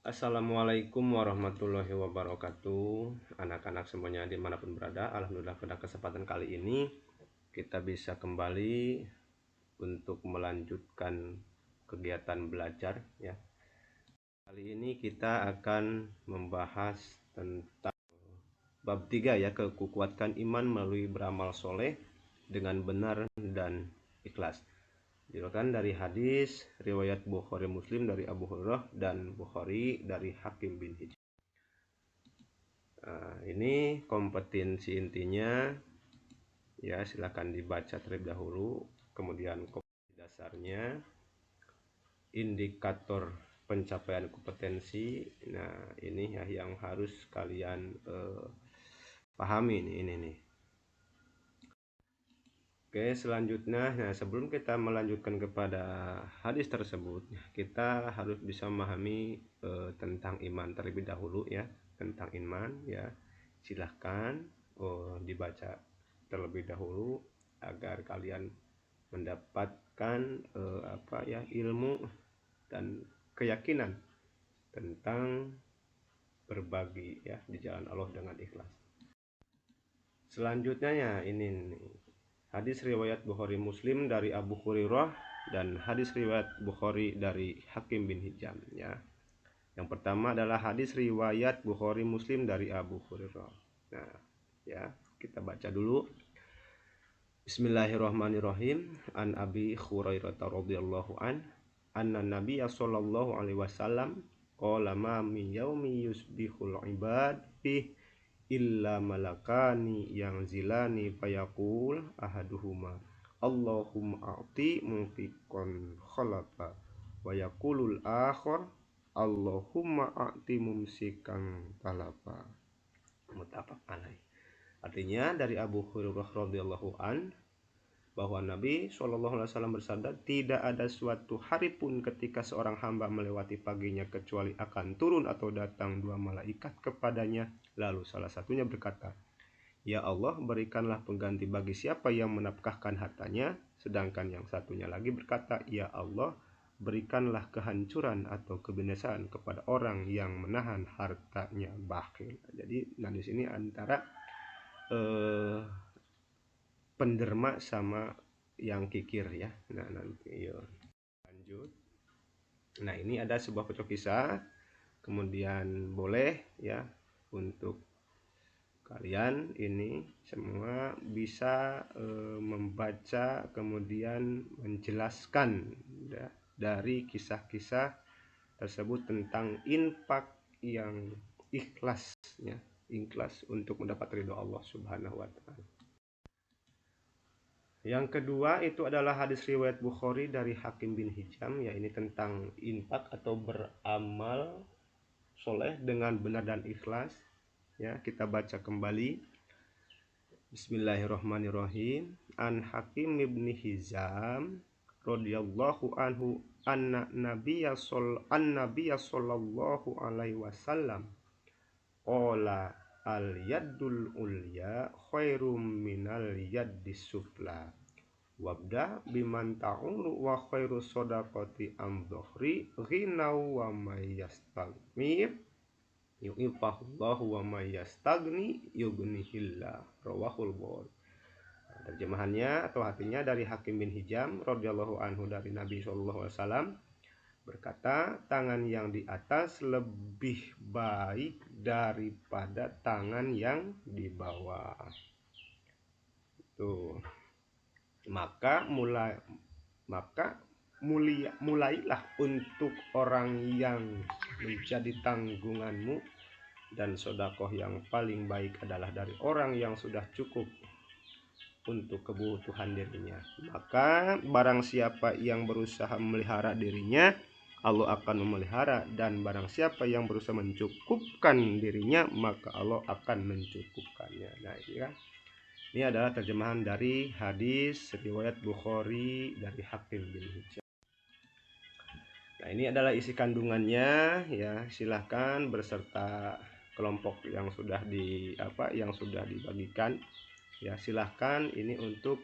Assalamualaikum warahmatullahi wabarakatuh. Anak-anak semuanya dimanapun berada, alhamdulillah pada kesempatan kali ini kita bisa kembali untuk melanjutkan kegiatan belajar ya. Kali ini kita akan membahas tentang bab 3 ya, kukuatkan iman melalui beramal soleh dengan benar dan ikhlas. Diriwayatkan dari hadis riwayat Bukhari Muslim dari Abu Hurairah dan Bukhari dari Hakim bin Hizam. Nah, ini kompetensi intinya ya, silakan dibaca terlebih dahulu, kemudian kompetensi dasarnya, indikator pencapaian kompetensi. Nah, ini ya yang harus kalian pahami ini nih. Oke, selanjutnya, nah sebelum kita melanjutkan kepada hadis tersebut, kita harus bisa memahami tentang iman terlebih dahulu ya, tentang iman ya. Silahkan dibaca terlebih dahulu agar kalian mendapatkan ilmu dan keyakinan tentang berbagi ya di jalan Allah dengan ikhlas. Selanjutnya ya ini nih. Hadis riwayat Bukhari Muslim dari Abu Hurairah dan hadis riwayat Bukhari dari Hakim bin Hizam ya. Yang pertama adalah hadis riwayat Bukhari Muslim dari Abu Hurairah. Nah, ya, kita baca dulu. Bismillahirrahmanirrahim. An Abi Hurairah radhiyallahu anna Nabiyya sallallahu alaihi wasallam qala ma min yaumi yusbihul ibad fi illa malakani yang zilani fayaqul ahaduhuma Allahumma a'ti munfiqan khalafa wa yaqulul akhar Allahumma a'ti mumsikan talafa. Muttafaq alaih. Artinya dari Abu Hurairah radhiyallahu an bahwa Nabi SAW bersabda, tidak ada suatu hari pun ketika seorang hamba melewati paginya kecuali akan turun atau datang dua malaikat kepadanya, lalu salah satunya berkata, ya Allah, berikanlah pengganti bagi siapa yang menafkahkan hartanya, sedangkan yang satunya lagi berkata, ya Allah, berikanlah kehancuran atau kebinasaan kepada orang yang menahan hartanya bakhil. Jadi nah di sini antara penderma sama yang kikir ya. Nah nanti yuk lanjut. Nah ini ada sebuah pocong kisah, kemudian boleh ya untuk kalian ini semua bisa membaca kemudian menjelaskan ya, dari kisah-kisah tersebut tentang infak yang ikhlas ya, ikhlas untuk mendapat ridho Allah Subhanahu wa taala. Yang kedua itu adalah hadis riwayat Bukhari dari Hakim bin Hizam, ya ini tentang infak atau beramal soleh dengan benar dan ikhlas. Ya, kita baca kembali. Bismillahirrahmanirrahim. An Hakim bin Hizam radhiyallahu anhu anna nabiyya sallallahu alaihi wasallam qala al yaddul ulya khairum minal yaddis sufla wabda biman ta'ulu wa khairu sodaqati amdohri ghinau wa mayyastagmir yu'ifahullahu wa mayyastagni yughnihillah rawahul Bukhari. Terjemahannya atau artinya dari Hakim bin Hizam radhiyallahu anhu dari Nabi sallallahu alaihi wasallam berkata, tangan yang di atas lebih baik daripada tangan yang di bawah. Tuh. Maka mulailah untuk orang yang menjadi tanggunganmu, dan sodakoh yang paling baik adalah dari orang yang sudah cukup untuk kebutuhan dirinya. Maka barang siapa yang berusaha memelihara dirinya, Allah akan memelihara, dan barang siapa yang berusaha mencukupkan dirinya, maka Allah akan mencukupkannya. Nah ini kan, ini adalah terjemahan dari hadis riwayat Bukhari dari Hakim bin Hizam. Nah ini adalah isi kandungannya ya, silahkan berserta kelompok yang sudah dibagikan ya, silahkan ini untuk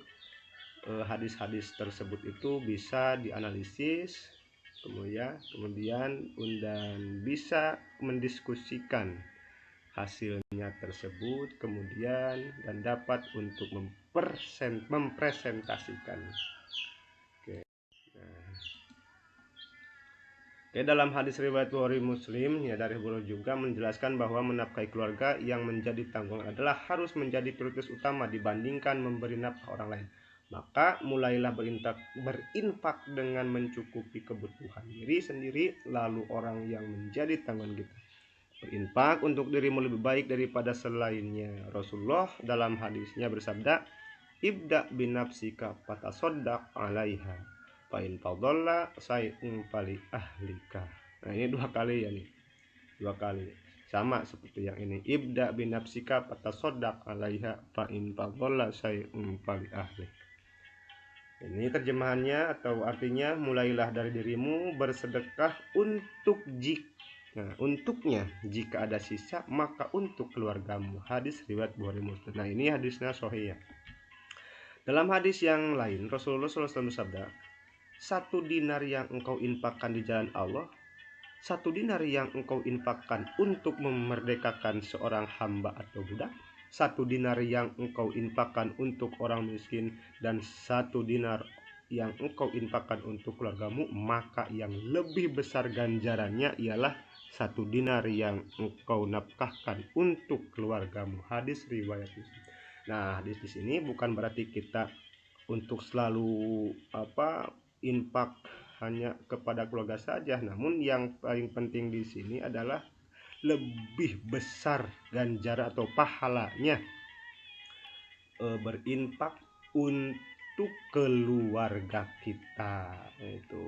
hadis-hadis tersebut itu bisa dianalisis kemudian dan bisa mendiskusikan hasilnya tersebut, kemudian dan dapat untuk mempresentasikan. Oke. Nah, dalam hadis riwayat Bukhari Muslim ya dari Bukhari juga menjelaskan bahwa menafkahi keluarga yang menjadi tanggungan adalah harus menjadi prioritas utama dibandingkan memberi nafkah orang lain. Maka mulailah berinfak dengan mencukupi kebutuhan diri sendiri, lalu orang yang menjadi tanggungan kita. Berinfak untuk dirimu lebih baik daripada selainnya. Rasulullah dalam hadisnya bersabda, ibda binafsika fatasoddaq alaiha fa'in fadalla say'un pali ahlika. Nah ini dua kali ya nih, dua kali sama seperti yang ini, ibda binafsika fatasoddaq alaiha fa'in fadalla say'un pali ahlika. Ini terjemahannya atau artinya, mulailah dari dirimu bersedekah untuknya jika ada sisa, maka untuk keluargamu. Hadis riwayat Bukhari Muslim. Nah ini hadisnya sahih ya. Dalam hadis yang lain Rasulullah SAW bersabda, 1 dinar yang engkau infakkan di jalan Allah, 1 dinar yang engkau infakkan untuk memerdekakan seorang hamba atau budak, 1 dinar yang engkau infakkan untuk orang miskin, dan 1 dinar yang engkau infakkan untuk keluargamu, maka yang lebih besar ganjarannya ialah 1 dinar yang engkau nafkahkan untuk keluargamu. Hadis riwayat Muslim. Nah, hadis di sini bukan berarti kita untuk selalu infak hanya kepada keluarga saja, namun yang paling penting di sini adalah lebih besar ganjaran atau pahalanya berinfak untuk keluarga kita. Itu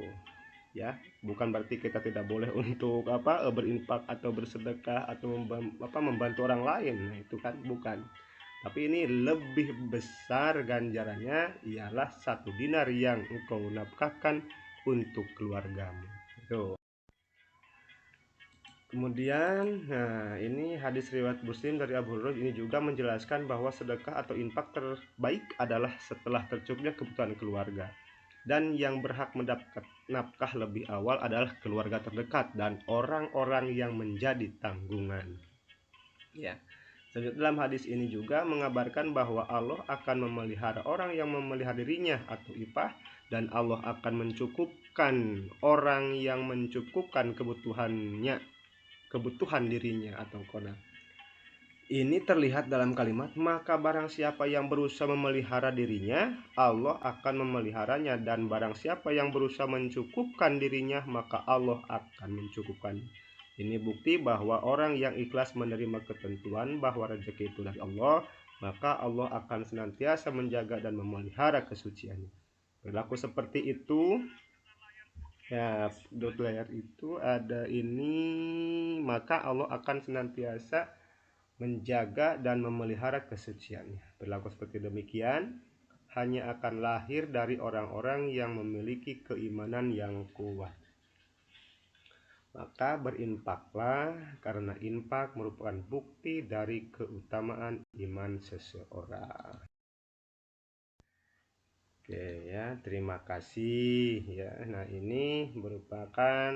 ya, bukan berarti kita tidak boleh untuk berinfak atau bersedekah atau membantu orang lain. Nah, itu kan bukan. Tapi ini lebih besar ganjarannya ialah 1 dinar yang engkau nafkahkan untuk keluargamu. Itu. Kemudian, nah ini hadis riwayat Muslim dari Abu Hurairah ini juga menjelaskan bahwa sedekah atau infak terbaik adalah setelah tercukupnya kebutuhan keluarga. Dan yang berhak mendapat nafkah lebih awal adalah keluarga terdekat dan orang-orang yang menjadi tanggungan. Ya. Dalam hadis ini juga mengabarkan bahwa Allah akan memelihara orang yang memelihara dirinya atau ipah, dan Allah akan mencukupkan orang yang mencukupkan kebutuhan dirinya atau qana. Ini terlihat dalam kalimat, maka barang siapa yang berusaha memelihara dirinya, Allah akan memeliharanya, dan barang siapa yang berusaha mencukupkan dirinya, maka Allah akan mencukupkan. Ini bukti bahwa orang yang ikhlas menerima ketentuan bahwa rezeki itu dari Allah, maka Allah akan senantiasa menjaga dan memelihara kesuciannya. Berlaku seperti itu ya, dot layar itu ada ini, maka Allah akan senantiasa menjaga dan memelihara kesuciannya. Berlaku seperti demikian hanya akan lahir dari orang-orang yang memiliki keimanan yang kuat. Maka berinfaklah, karena infak merupakan bukti dari keutamaan iman seseorang. Oke ya, terima kasih ya. Nah, ini merupakan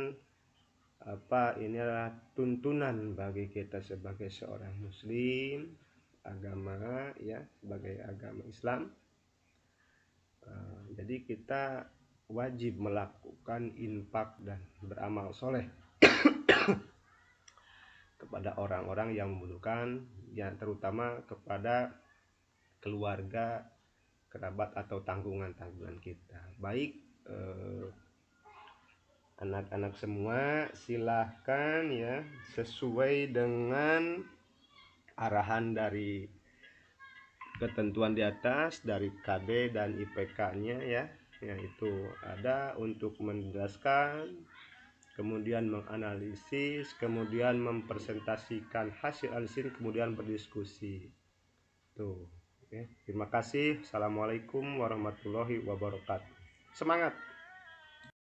ini adalah tuntunan bagi kita sebagai seorang muslim agama ya, sebagai agama Islam. Jadi kita wajib melakukan infak dan beramal soleh kepada orang-orang yang membutuhkan, ya terutama kepada keluarga, kerabat atau tanggungan-tanggungan kita. Baik anak-anak semua, silahkan ya, sesuai dengan arahan dari ketentuan di atas dari KB dan IPK-nya ya, yaitu ada untuk menjelaskan, kemudian menganalisis, kemudian mempresentasikan hasil analisis, kemudian berdiskusi. Tuh, oke. Terima kasih. Assalamualaikum warahmatullahi wabarakatuh. Semangat.